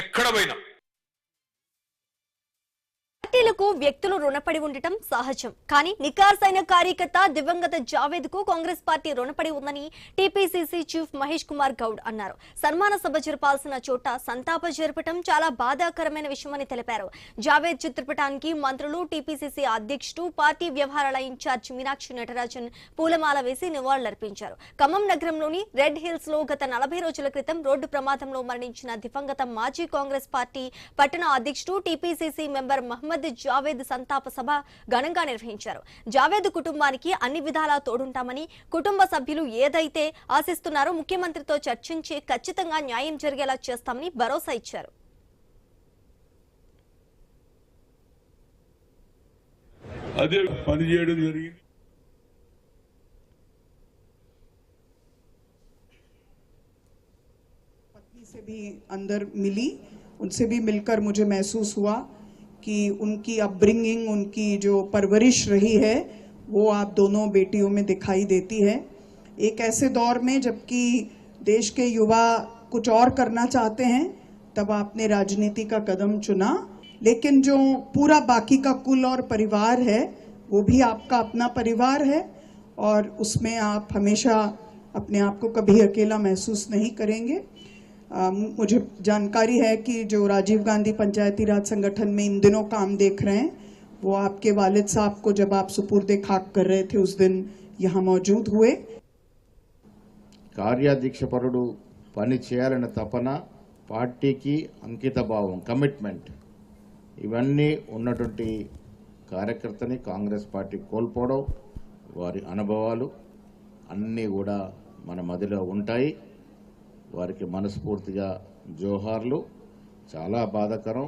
ఎక్కడ పోయినా. పార్టీలకు వ్యక్తులు రుణపడి ఉండటం సహజం. కానీ నికార్సైన కార్యకర్త దివంగత జావేద్ కు కాంగ్రెస్ పార్టీ రుణపడి ఉందని టీపీసీసీ చీఫ్ మహేష్ కుమార్ గౌడ్ అన్నారు. సన్మాన సభ జరపాల్సిన చోట సంతాప జరపడం చాలా బాధాకరమైన విషయమని తెలిపారు. జావేద్ చిత్రపటానికి మంత్రులు, టీపీసీసీ అధ్యక్షుడు, పార్టీ వ్యవహారాల ఇన్ఛార్జ్ మీనాక్షి నటరాజన్ పూలమాల వేసి నివాళులర్పించారు. ఖమ్మం నగరంలోని రెడ్ హిల్స్ లో గత 40 రోజుల క్రితం రోడ్డు ప్రమాదంలో మరణించిన దివంగత మాజీ కాంగ్రెస్ పార్టీ పట్టణ అధ్యక్షుడు, టీపీసీసీ మెంబర్ మహమ్మద్ జావేద్ సంతాప సభ ఘనంగా నిర్వహించారు. జావేద్ కుటుంబానికి అన్ని విధాలా తోడుంటామని, కుటుంబ సభ్యులు ఏదైతే ఆశిస్తున్నారో ముఖ్యమంత్రితో చర్చించి ఖచ్చితంగా న్యాయం జరిగేలా చేస్తామని భరోసా ఇచ్చారు. అదే పని చేయడం జరిగింది. पत्नी से भी अंदर मिली, उनसे भी मिलकर मुझे महसूस हुआ कि उनकी अपब्रिंगिंग, उनकी जो परवरिश रही है वो आप दोनों बेटियों में दिखाई देती है। एक ऐसे दौर में जबकि देश के युवा कुछ और करना चाहते हैं, तब आपने राजनीति का कदम चुना, लेकिन जो पूरा बाकी का कुल और परिवार है वो भी आपका अपना परिवार है और उसमें आप हमेशा अपने आप को कभी अकेला महसूस नहीं करेंगे। मुझे जानकारी है कि जो राजीव गांधी पंचायती राज संगठन में इन दिनों काम देख रहे हैं वो आपके वालिद साहब को जब आप सुपुर्दे खाक कर रहे थे उस दिन यहाँ मौजूद हुए। కార్యాధ్యక్ష పరుడు పని చేయాలన్న తపన, పార్టీకి అంకిత భావం, కమిట్మెంట్ ఇవన్నీ ఉన్నటువంటి కార్యకర్తని కాంగ్రెస్ పార్టీ కోల్పోవడం, వారి అనుభవాలు అన్నీ కూడా మన మదిలో ఉంటాయి. వారికి మనస్ఫూర్తిగా జోహార్లు. చాలా బాధాకరం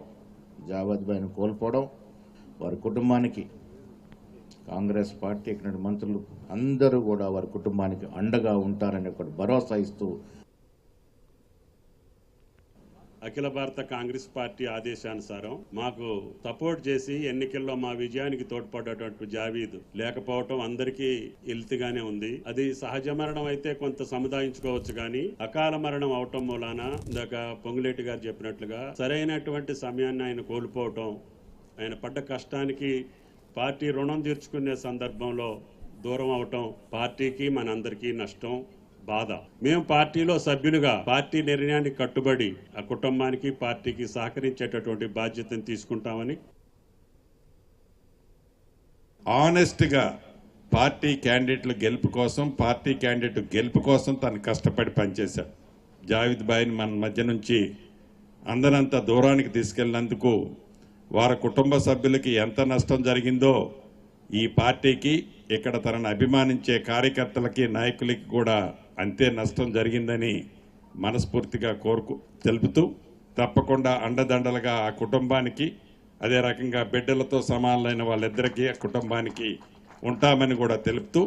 జావేద్ భాయ్ను కోల్పోవడం. వారి కుటుంబానికి కాంగ్రెస్ పార్టీ ఇక్కడ మంత్రులు అందరూ కూడా వారి కుటుంబానికి అండగా ఉంటారని ఒక భరోసా ఇస్తూ అఖిల భారత కాంగ్రెస్ పార్టీ ఆదేశానుసారం మాకు సపోర్ట్ చేసి ఎన్నికల్లో మా విజయానికి తోడ్పడేటువంటి జావేద్ లేకపోవటం అందరికీ ఇల్తిగానే ఉంది. అది సహజ మరణం అయితే కొంత సముదాయించుకోవచ్చు, కానీ అకాల మరణం అవటం మూలాన ఇందాక పొంగులేటి గారు చెప్పినట్లుగా సరైనటువంటి సమయాన్ని ఆయన కోల్పోవటం, ఆయన పడ్డ కష్టానికి పార్టీ రుణం తీర్చుకునే సందర్భంలో దూరం అవటం పార్టీకి మనందరికీ నష్టం, బాధ. మేము పార్టీలో సభ్యులుగా పార్టీ నిర్ణయానికి కట్టుబడి ఆ కుటుంబానికి, పార్టీకి సహకరించేటటువంటి బాధ్యతను తీసుకుంటామని ఆనెస్ట్ గా పార్టీ క్యాండిడేట్ల గెలుపు కోసం, పార్టీ క్యాండిడేట్ గెలుపు కోసం తను కష్టపడి పనిచేశాడు. జావేద్ భాయ్ని మన మధ్య నుంచి అందరంత దూరానికి తీసుకెళ్లినందుకు వారి కుటుంబ సభ్యులకి ఎంత నష్టం జరిగిందో ఈ పార్టీకి, ఇక్కడ తనను అభిమానించే కార్యకర్తలకి, నాయకులకి కూడా అంతే నష్టం జరిగిందని మనస్ఫూర్తిగా తెలుపుతూ, తప్పకుండా అండదండలుగా ఆ కుటుంబానికి, అదే రకంగా బిడ్డలతో సమానమైన వాళ్ళిద్దరికీ ఆ కుటుంబానికి ఉంటామని కూడా తెలుపుతూ